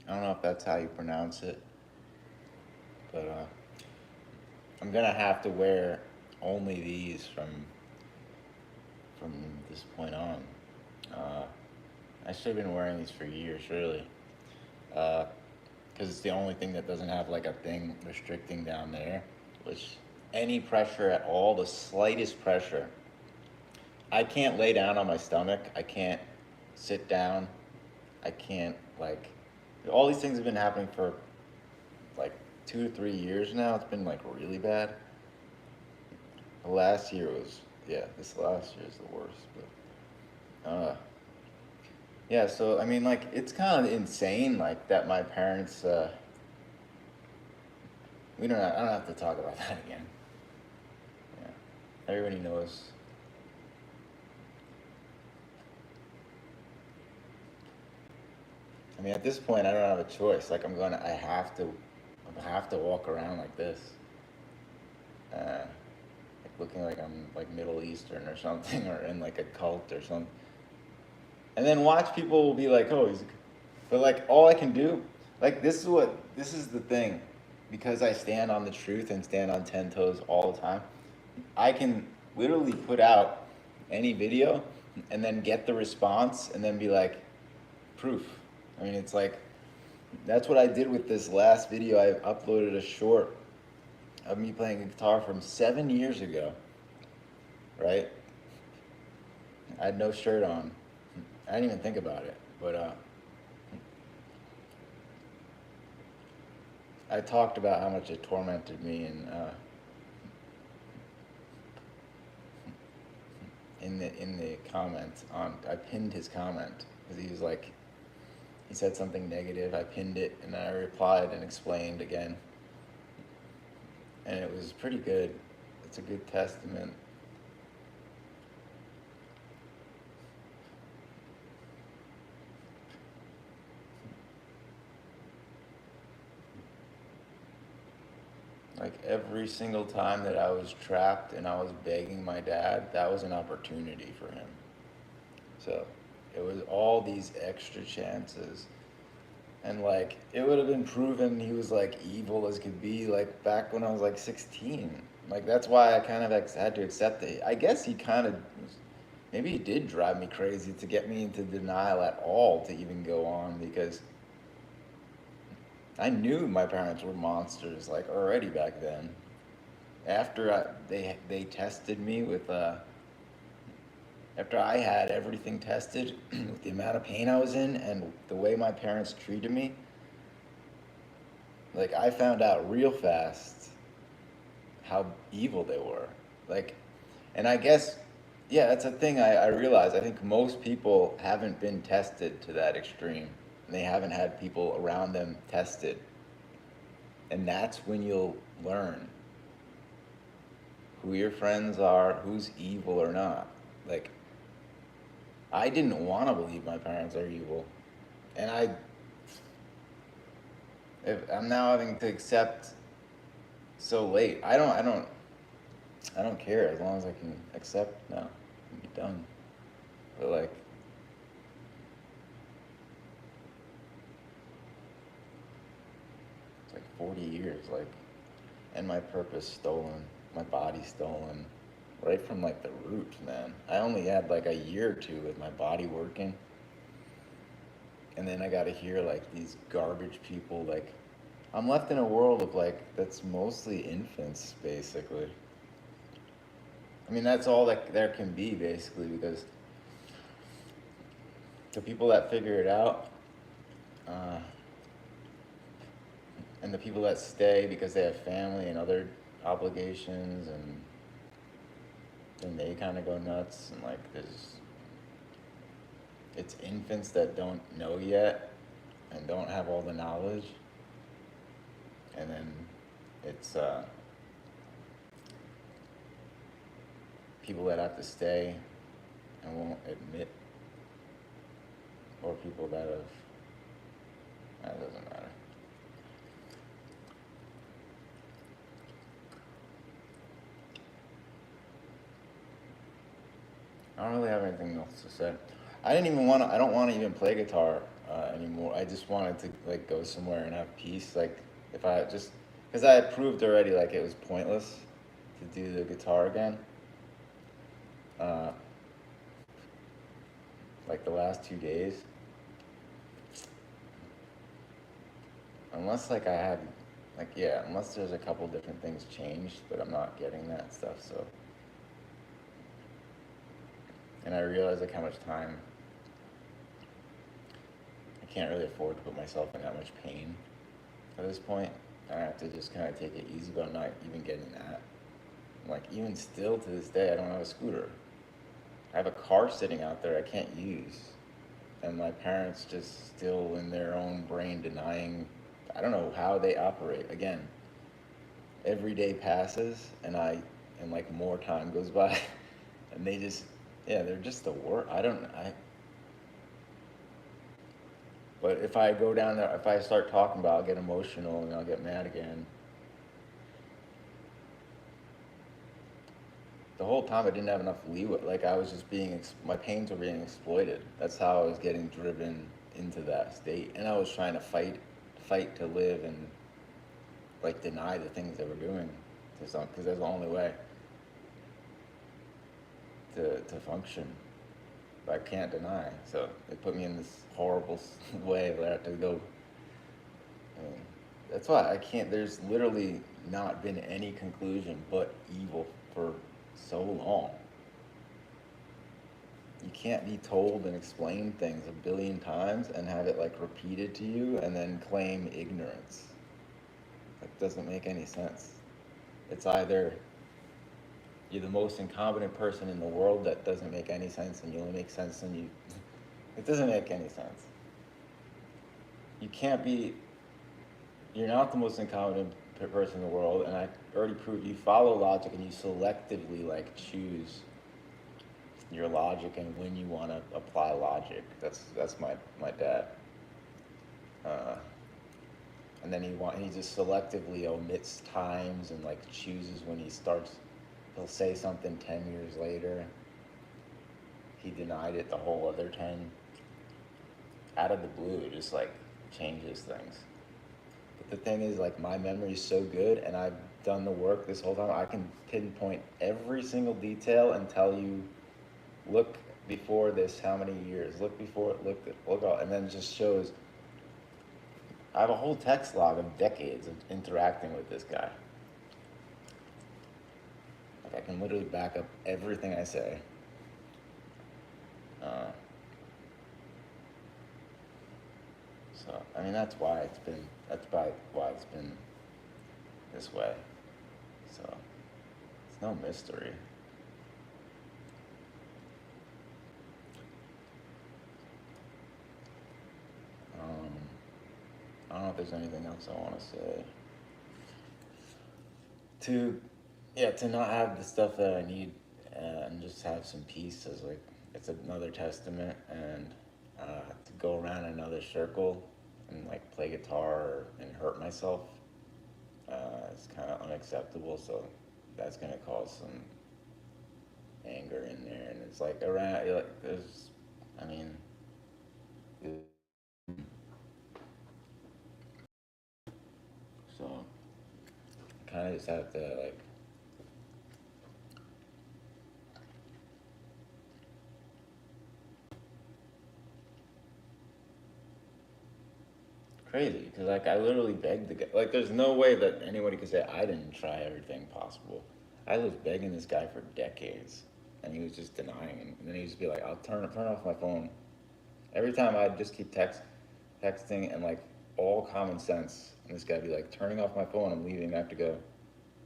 I don't know if that's how you pronounce it, but I'm gonna have to wear only these from this point on. Uh, I should have been wearing these for years, really, because it's the only thing that doesn't have like a thing restricting down there, which any pressure at all, the slightest pressure, I can't lay down on my stomach. I can't sit down. I can't like. All these things have been happening for like 2 to 3 years now. It's been like really bad. The last year was, yeah. This last year is the worst. But yeah. So I mean, like, it's kind of insane, like that. My parents. We don't. I don't have to talk about that again. Yeah. Everybody knows. I mean, at this point, I don't have a choice. Like, I'm gonna. I have to. I have to walk around like this. Like looking like I'm like Middle Eastern or something, or in like a cult or something. And then watch people will be like, oh, but like all I can do, like this is the thing, because I stand on the truth and stand on 10 toes all the time. I can literally put out any video and then get the response and then be like, proof. I mean, it's like that's what I did with this last video. I uploaded a short of me playing a guitar from 7 years ago, right? I had no shirt on. I didn't even think about it, but I talked about how much it tormented me, and in the comments on, I pinned his comment because he was like, he said something negative. I pinned it and I replied and explained again, and it was pretty good. It's a good testament. Like every single time that I was trapped and I was begging my dad, that was an opportunity for him. So it was all these extra chances. And like it would have been proven he was like evil as could be, like back when I was like 16. Like that's why I kind of had to accept it. I guess he kind of, maybe he did drive me crazy to get me into denial at all to even go on, because I knew my parents were monsters like already back then. After they tested me with after I had everything tested with the amount of pain I was in and the way my parents treated me, like I found out real fast how evil they were. Like, and I guess, yeah, that's a thing I realized. I think most people haven't been tested to that extreme. They haven't had people around them tested. And that's when you'll learn who your friends are, who's evil or not. Like, I didn't want to believe my parents are evil. And I'm now having to accept so late. I don't care as long as I can accept now and be done. But like, it's like 40 years, like, and my purpose stolen, my body stolen, right from like the root, man. I only had like a year or two with my body working, and then I got to hear like these garbage people. Like, I'm left in a world of like that's mostly infants, basically. I mean, that's all that there can be, basically, because the people that figure it out, uh, and the people that stay because they have family and other obligations, and then they kind of go nuts, and like there's, it's infants that don't know yet and don't have all the knowledge, and then it's people that have to stay and won't admit, or people that have, that doesn't matter. I don't really have anything else to say. I didn't even want to. I don't want to even play guitar anymore. I just wanted to like go somewhere and have peace. Like if I just, because I had proved already like it was pointless to do the guitar again. Uh, like the last 2 days, unless like I had, like yeah, unless there's a couple different things changed, but I'm not getting that stuff. So, and I realize like how much time I can't really afford to put myself in that much pain at this point. I have to just kind of take it easy, but I'm not even getting that. Like even still to this day, I don't have a scooter. I have a car sitting out there I can't use, and my parents just still in their own brain denying. I don't know how they operate. Again, every day passes, and like more time goes by, and they just yeah, they're just the worst. I don't I. But if I go down there, if I start talking about, it, I'll get emotional and I'll get mad again. The whole time I didn't have enough leeway. Like I was just being, my pains were being exploited. That's how I was getting driven into that state, and I was trying to fight to live and like deny the things they were doing to some, because that's the only way to function. But I can't deny. So they put me in this horrible way where I have to go. I mean, that's why I can't. There's literally not been any conclusion but evil for so long. You can't be told and explained things a billion times and have it like repeated to you and then claim ignorance. That doesn't make any sense. It's either you're the most incompetent person in the world that doesn't make any sense and you only make sense when you. It doesn't make any sense. You can't be. You're not the most incompetent person in the world, and I already proved you follow logic and you selectively like choose your logic and when you want to apply logic. That's my dad. Uh, and then he just selectively omits times and like chooses when he starts. He'll say something 10 years later. He denied it the whole other 10. Out of the blue, it just like changes things. But the thing is, like my memory is so good, and I've done the work this whole time. I can pinpoint every single detail and tell you, look before this, how many years? Look before, look all, and then it just shows. I have a whole text log of decades of interacting with this guy. Like I can literally back up everything I say. Uh, so I mean that's why it's been this way. So it's no mystery. Um, I don't know if there's anything else I want to say. To yeah, to not have the stuff that I need and just have some peace is like it's another testament, and to go around another circle and like play guitar and hurt myself is kind of unacceptable. So that's gonna cause some anger in there, and it's like around like there's, I mean, so kind of just have to like crazy because like I literally begged the guy. Like, there's no way that anybody could say I didn't try everything possible. I was begging this guy for decades, and he was just denying. And then he'd just be like, "I'll turn off my phone." Every time I'd just keep texting, and like all common sense, and this guy'd be like, "Turning off my phone. I'm leaving. I have to go."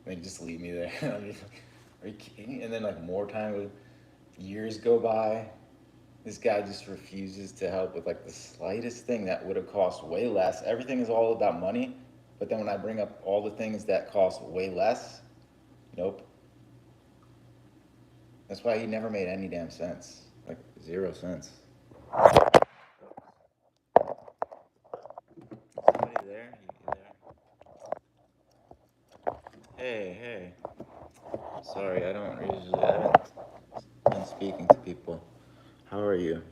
And he'd just leave me there. I'd be like, "Are you kidding?" And then like more time, years go by, this guy just refuses to help with like the slightest thing that would have cost way less. Everything is all about money, but then when I bring up all the things that cost way less, nope. That's why he never made any damn sense. Like 0 cents. Somebody there? You there? Hey. Sorry, I don't usually. I haven't been speaking to people. How are you?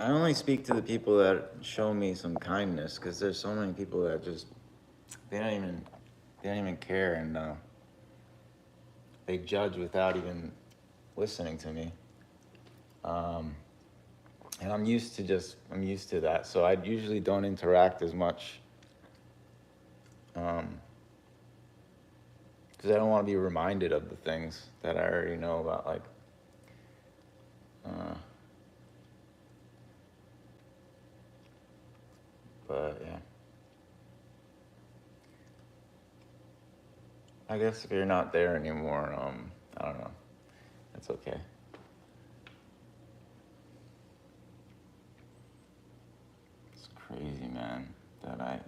I only speak to the people that show me some kindness, because there's so many people that just they don't even care, and they judge without even listening to me. And I'm used to that, so I usually don't interact as much, because I don't want to be reminded of the things that I already know about, like, but yeah. I guess if you're not there anymore, I don't know. That's okay. It's crazy, man, that I.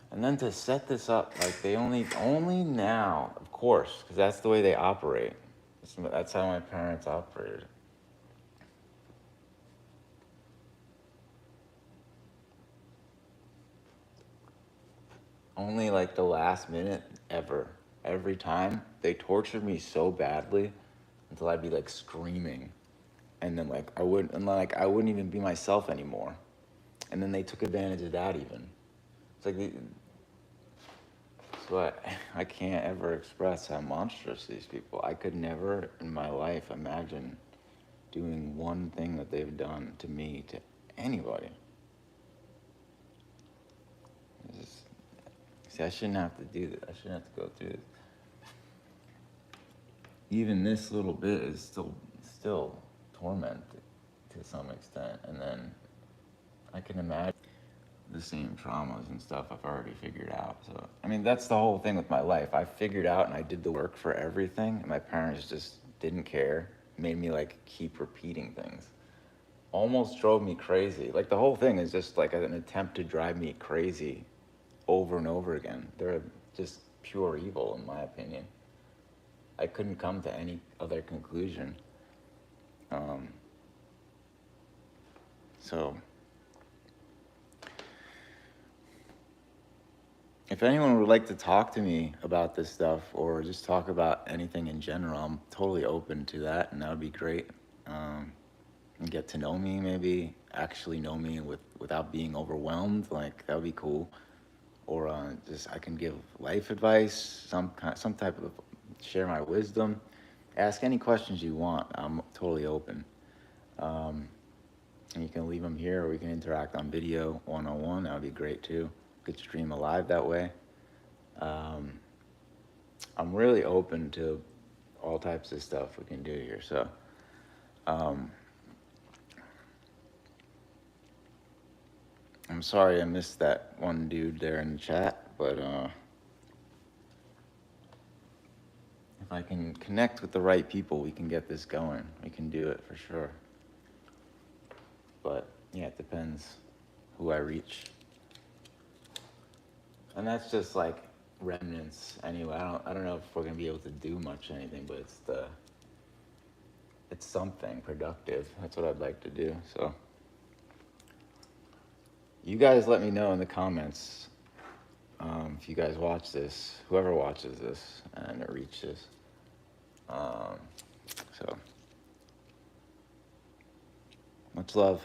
And then to set this up, like they only now, of course, because that's the way they operate. That's how my parents operated. Only like the last minute ever. Every time they tortured me so badly until I'd be like screaming, and then like I wouldn't even be myself anymore, and then they took advantage of that even. It's like so I can't ever express how monstrous these people. I could never in my life imagine doing one thing that they've done to me, to anybody. See, I shouldn't have to do this. I shouldn't have to go through this. Even this little bit is still torment to some extent, and then I can imagine the same traumas and stuff I've already figured out. So I mean, that's the whole thing with my life. I figured out and I did the work for everything, and my parents just didn't care. Made me like keep repeating things. Almost drove me crazy. Like the whole thing is just like an attempt to drive me crazy over and over again. They're just pure evil in my opinion. I couldn't come to any other conclusion. So if anyone would like to talk to me about this stuff or just talk about anything in general, I'm totally open to that, and that would be great. And get to know me, maybe actually know me without being overwhelmed. Like that would be cool. Or just I can give life advice, some type of share my wisdom. Ask any questions you want. I'm totally open. And you can leave them here, or we can interact on video one-on-one. That would be great too. Could stream live that way. I'm really open to all types of stuff we can do here. So, I'm sorry I missed that one dude there in the chat, but if I can connect with the right people, we can get this going. We can do it for sure. But yeah, it depends who I reach. And that's just like remnants anyway. I don't know if we're gonna be able to do much anything, but it's something productive. That's what I'd like to do. So you guys let me know in the comments if you guys watch this, whoever watches this and it reaches. So much love.